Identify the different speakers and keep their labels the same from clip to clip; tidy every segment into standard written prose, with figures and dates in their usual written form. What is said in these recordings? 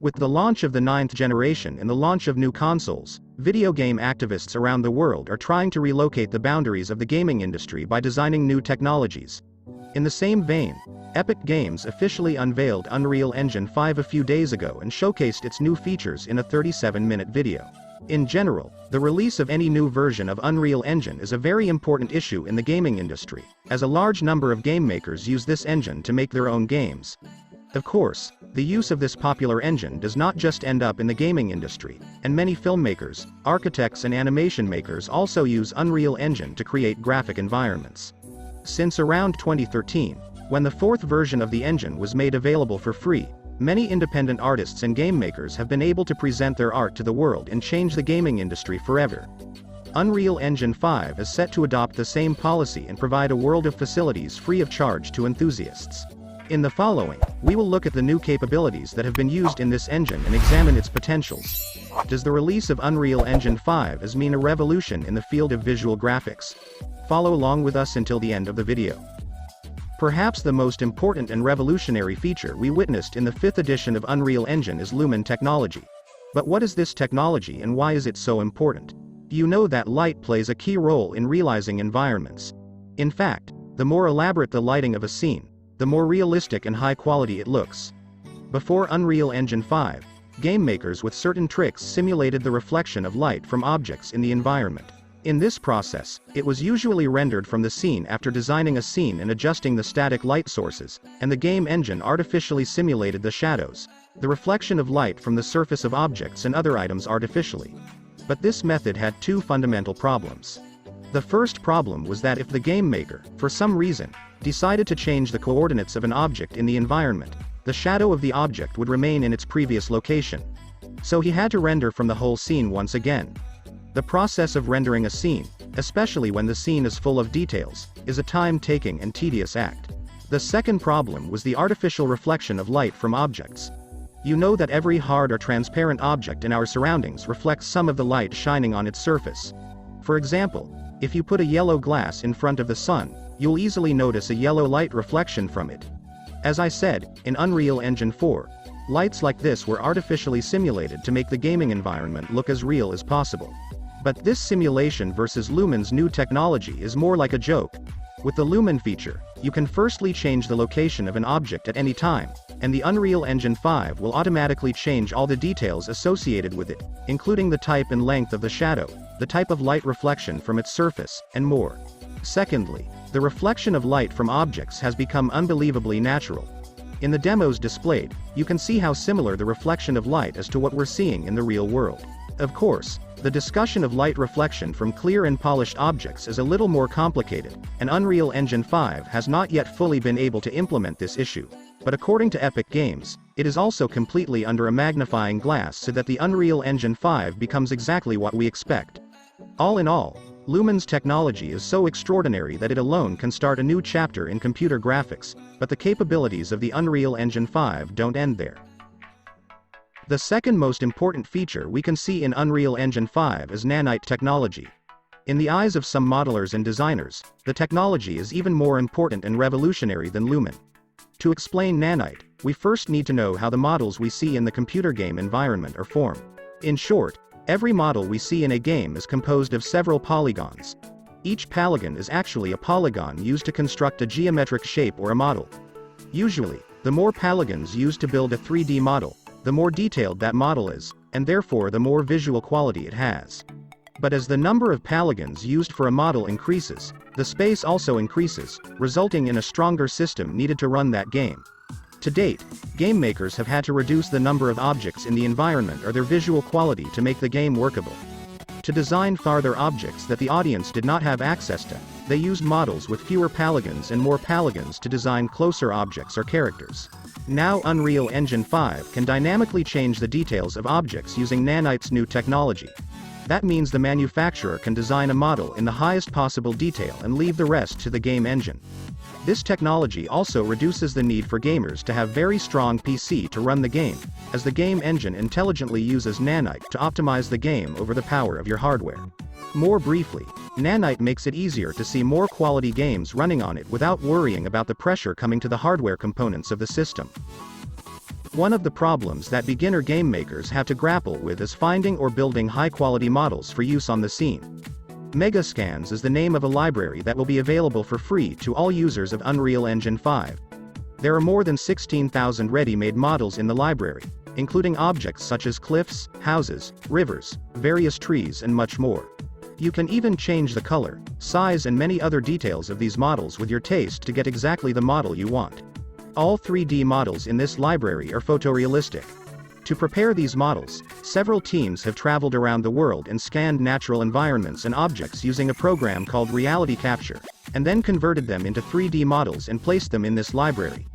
Speaker 1: With the launch of the ninth generation and the launch of new consoles, video game activists around the world are trying to relocate the boundaries of the gaming industry by designing new technologies. In the same vein, Epic Games officially unveiled Unreal Engine 5 a few days ago and showcased its new features in a 37-minute video. In general, the release of any new version of Unreal Engine is a very important issue in the gaming industry, as a large number of game makers use this engine to make their own games. Of course, the use of this popular engine does not just end up in the gaming industry, and many filmmakers, architects and animation makers also use Unreal Engine to create graphic environments. Since around 2013, when the fourth version of the engine was made available for free, many independent artists and game makers have been able to present their art to the world and change the gaming industry forever. Unreal Engine 5 is set to adopt the same policy and provide a world of facilities free of charge to enthusiasts. In the following, we will look at the new capabilities that have been used in this engine and examine its potentials. Does the release of Unreal Engine 5 mean a revolution in the field of visual graphics? Follow along with us until the end of the video. Perhaps the most important and revolutionary feature we witnessed in the 5th edition of Unreal Engine is Lumen technology. But what is this technology and why is it so important? You know that light plays a key role in realizing environments. In fact, the more elaborate the lighting of a scene, the more realistic and high quality it looks. Before Unreal Engine 5, game makers with certain tricks simulated the reflection of light from objects in the environment. In this process, it was usually rendered from the scene after designing a scene and adjusting the static light sources, and the game engine artificially simulated the shadows, the reflection of light from the surface of objects and other items artificially. But this method had two fundamental problems. The first problem was that if the game maker, for some reason, decided to change the coordinates of an object in the environment, the shadow of the object would remain in its previous location. So he had to render from the whole scene once again. The process of rendering a scene, especially when the scene is full of details, is a time-taking and tedious act. The second problem was the artificial reflection of light from objects. You know that every hard or transparent object in our surroundings reflects some of the light shining on its surface. For example, if you put a yellow glass in front of the sun, you'll easily notice a yellow light reflection from it. As I said, in Unreal Engine 4, lights like this were artificially simulated to make the gaming environment look as real as possible. But this simulation versus Lumen's new technology is more like a joke. With the Lumen feature, you can firstly change the location of an object at any time, and the Unreal Engine 5 will automatically change all the details associated with it, including the type and length of the shadow, the type of light reflection from its surface, and more. Secondly, the reflection of light from objects has become unbelievably natural. In the demos displayed, you can see how similar the reflection of light is to what we're seeing in the real world. Of course, the discussion of light reflection from clear and polished objects is a little more complicated, and Unreal Engine 5 has not yet fully been able to implement this issue. But according to Epic Games, it is also completely under a magnifying glass so that the Unreal Engine 5 becomes exactly what we expect. All in all, Lumen's technology is so extraordinary that it alone can start a new chapter in computer graphics, but the capabilities of the Unreal Engine 5 don't end there. The second most important feature we can see in Unreal Engine 5 is nanite technology. In the eyes of some modelers and designers, the technology is even more important and revolutionary than Lumen. To explain nanite, we first need to know how the models we see in the computer game environment are formed. In short, every model we see in a game is composed of several polygons. Each polygon is actually a polygon used to construct a geometric shape or a model. Usually, the more polygons used to build a 3D model, the more detailed that model is, and therefore the more visual quality it has. But as the number of polygons used for a model increases, the space also increases, resulting in a stronger system needed to run that game. To date, game makers have had to reduce the number of objects in the environment or their visual quality to make the game workable. To design farther objects that the audience did not have access to, they used models with fewer polygons and more polygons to design closer objects or characters. Now Unreal Engine 5 can dynamically change the details of objects using nanite's new technology. That means the manufacturer can design a model in the highest possible detail and leave the rest to the game engine. This technology also reduces the need for gamers to have very strong PC to run the game, as the game engine intelligently uses nanite to optimize the game over the power of your hardware. More briefly, nanite makes it easier to see more quality games running on it without worrying about the pressure coming to the hardware components of the system. One of the problems that beginner game makers have to grapple with is finding or building high-quality models for use on the scene. Megascans is the name of a library that will be available for free to all users of Unreal Engine 5. There are more than 16,000 ready-made models in the library, including objects such as cliffs, houses, rivers, various trees and much more. You can even change the color, size and many other details of these models with your taste to get exactly the model you want. All 3D models in this library are photorealistic. To prepare these models, several teams have traveled around the world and scanned natural environments and objects using a program called reality capture, and then converted them into 3D models and placed them in this library.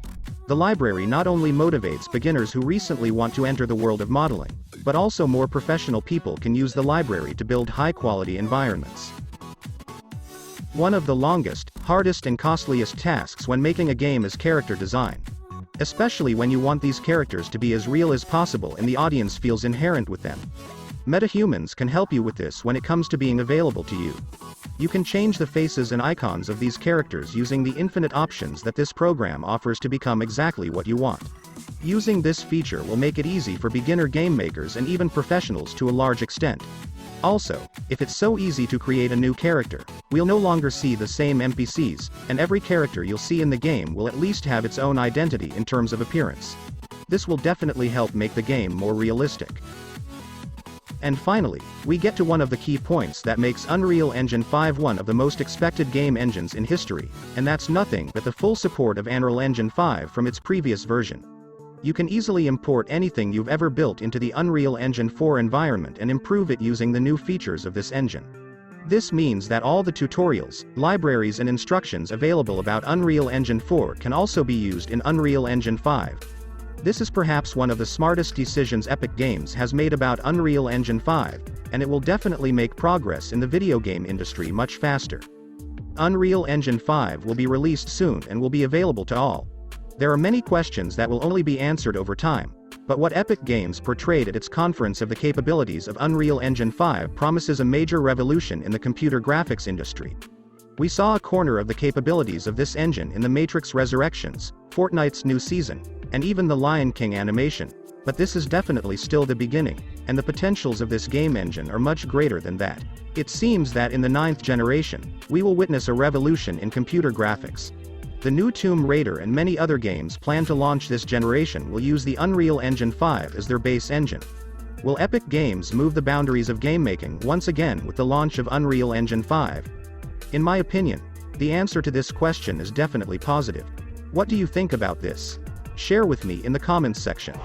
Speaker 1: The library not only motivates beginners who recently want to enter the world of modeling, but also more professional people can use the library to build high-quality environments. One of the longest, hardest and costliest tasks when making a game is character design. Especially when you want these characters to be as real as possible and the audience feels inherent with them. Metahumans can help you with this when it comes to being available to you. You can change the faces and icons of these characters using the infinite options that this program offers to become exactly what you want. Using this feature will make it easy for beginner game makers and even professionals to a large extent. Also, if it's so easy to create a new character, we'll no longer see the same NPCs, and every character you'll see in the game will at least have its own identity in terms of appearance. This will definitely help make the game more realistic. And finally, we get to one of the key points that makes Unreal Engine 5 one of the most expected game engines in history, and that's nothing but the full support of Unreal Engine 5 from its previous version. You can easily import anything you've ever built into the Unreal Engine 4 environment and improve it using the new features of this engine. This means that all the tutorials, libraries and instructions available about Unreal Engine 4 can also be used in Unreal Engine 5. This is perhaps one of the smartest decisions Epic Games has made about Unreal Engine 5, and it will definitely make progress in the video game industry much faster. Unreal Engine 5 will be released soon and will be available to all. There are many questions that will only be answered over time, but what Epic Games portrayed at its conference of the capabilities of Unreal Engine 5 promises a major revolution in the computer graphics industry. We saw a corner of the capabilities of this engine in The Matrix Resurrections, Fortnite's new season, and even the Lion King animation, but this is definitely still the beginning, and the potentials of this game engine are much greater than that. It seems that in the 9th generation, we will witness a revolution in computer graphics. The new Tomb Raider and many other games planned to launch this generation will use the Unreal Engine 5 as their base engine. Will Epic Games move the boundaries of game making once again with the launch of Unreal Engine 5? In my opinion, the answer to this question is definitely positive. What do you think about this? Share with me in the comments section.